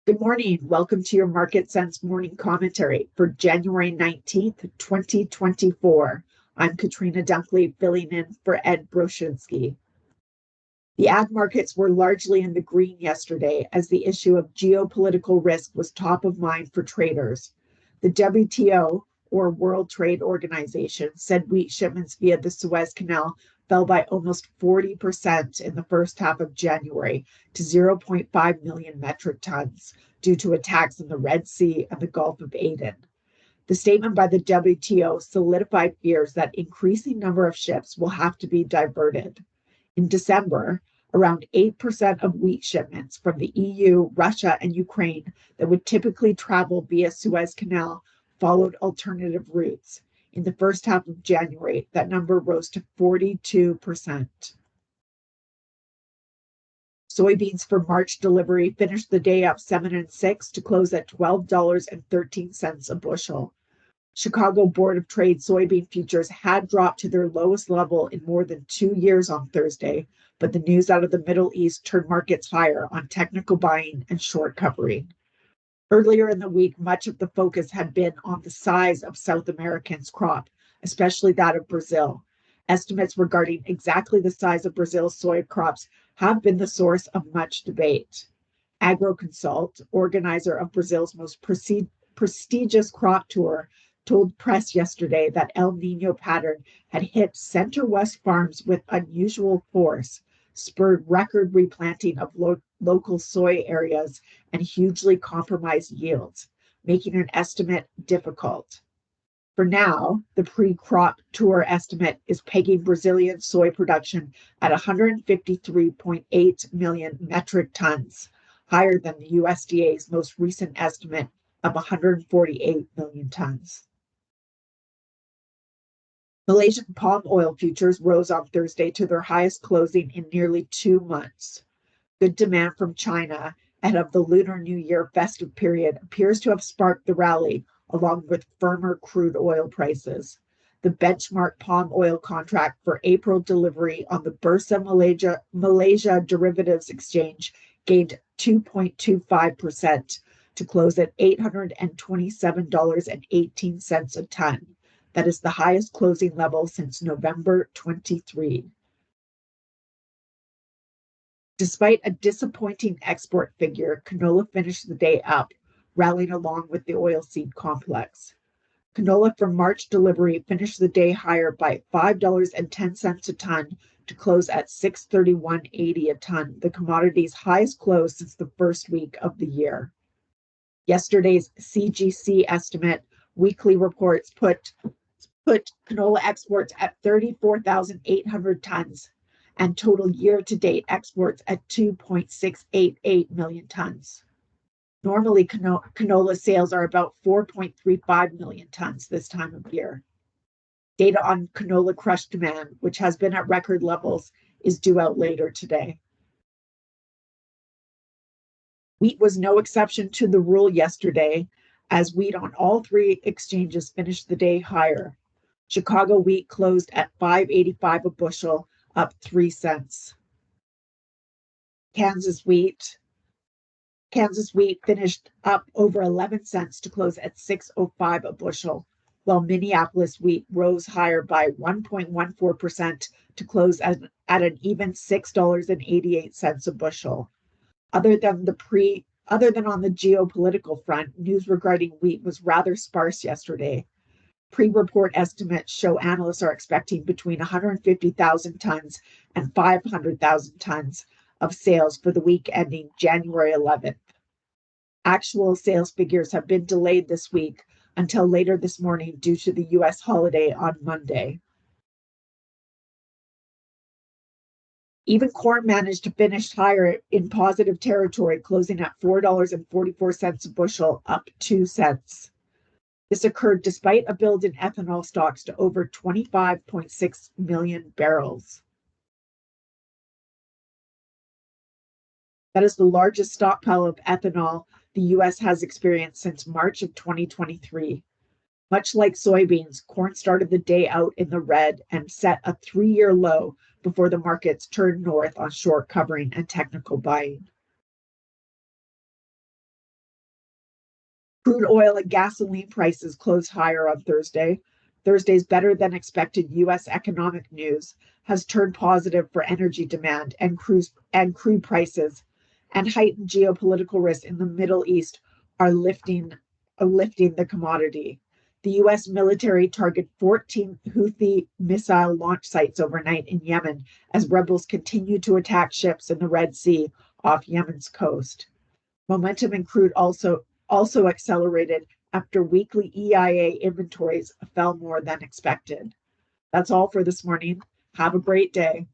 Good morning. Welcome to your Market Sense morning commentary for January 19th, 2024. I'm Katrina Dunkley, filling in for Ed Broshinsky. The ag markets were largely in the green yesterday as the issue of geopolitical risk was top of mind for traders. The WTO, or World Trade Organization, said wheat shipments via the Suez Canal fell by almost 40% in the first half of January to 0.5 million metric tons due to attacks in the Red Sea and the Gulf of Aden. The statement by the WTO solidified fears that increasing number of ships will have to be diverted. In December, around 8% of wheat shipments from the EU, Russia, and Ukraine that would typically travel via Suez Canal followed alternative routes. In the first half of January, that number rose to 42%. Soybeans for March delivery finished the day up 7 and 6 to close at $12.13 a bushel. Chicago Board of Trade soybean futures had dropped to their lowest level in more than 2 years on Thursday, but the news out of the Middle East turned markets higher on technical buying and short covering. Earlier in the week, much of the focus had been on the size of South Americans' crop, especially that of Brazil. Estimates regarding exactly the size of Brazil's soy crops have been the source of much debate. AgroConsult, organizer of Brazil's most prestigious crop tour, told press yesterday that El Nino pattern had hit center-west farms with unusual force, spurred record replanting of local soy areas, and hugely compromised yields, making an estimate difficult. For now, the pre-crop tour estimate is pegging Brazilian soy production at 153.8 million metric tons, higher than the USDA's most recent estimate of 148 million tons. Malaysian palm oil futures rose on Thursday to their highest closing in nearly 2 months. Good demand from China ahead of the Lunar New Year festive period appears to have sparked the rally, along with firmer crude oil prices. The benchmark palm oil contract for April delivery on the Bursa Malaysia Derivatives Exchange gained 2.25% to close at $827.18 a ton. That is the highest closing level since November 23. Despite a disappointing export figure, canola finished the day up, rallying along with the oilseed complex. Canola for March delivery finished the day higher by $5.10 a ton to close at $631.80 a ton, the commodity's highest close since the first week of the year. Yesterday's CGC estimate weekly reports put canola exports at 34,800 tons and total year-to-date exports at 2.688 million tons. Normally, canola sales are about 4.35 million tons this time of year. Data on canola crush demand, which has been at record levels, is due out later today. Wheat was no exception to the rule yesterday, as wheat on all three exchanges finished the day higher. Chicago wheat closed at $5.85 a bushel, up 3 cents. Kansas wheat finished up over 11 cents to close at $6.05 a bushel, while Minneapolis wheat rose higher by 1.14% to close at an even $6.88 a bushel. Other than on the geopolitical front, news regarding wheat was rather sparse yesterday. Pre-report estimates show analysts are expecting between 150,000 tons and 500,000 tons of sales for the week ending January 11th. Actual sales figures have been delayed this week until later this morning due to the U.S. holiday on Monday. Even corn managed to finish higher in positive territory, closing at $4.44 a bushel, up 2 cents. This occurred despite a build in ethanol stocks to over 25.6 million barrels. That is the largest stockpile of ethanol the U.S. has experienced since March of 2023. Much like soybeans, corn started the day out in the red and set a 3-year low before the markets turned north on short covering and technical buying. Crude oil and gasoline prices closed higher on Thursday. Thursday's better than expected U.S. economic news has turned positive for energy demand and crude prices, and heightened geopolitical risks in the Middle East are lifting the commodity. The U.S. military targeted 14 Houthi missile launch sites overnight in Yemen as rebels continue to attack ships in the Red Sea off Yemen's coast. Momentum in crude also accelerated after weekly EIA inventories fell more than expected. That's all for this morning. Have a great day.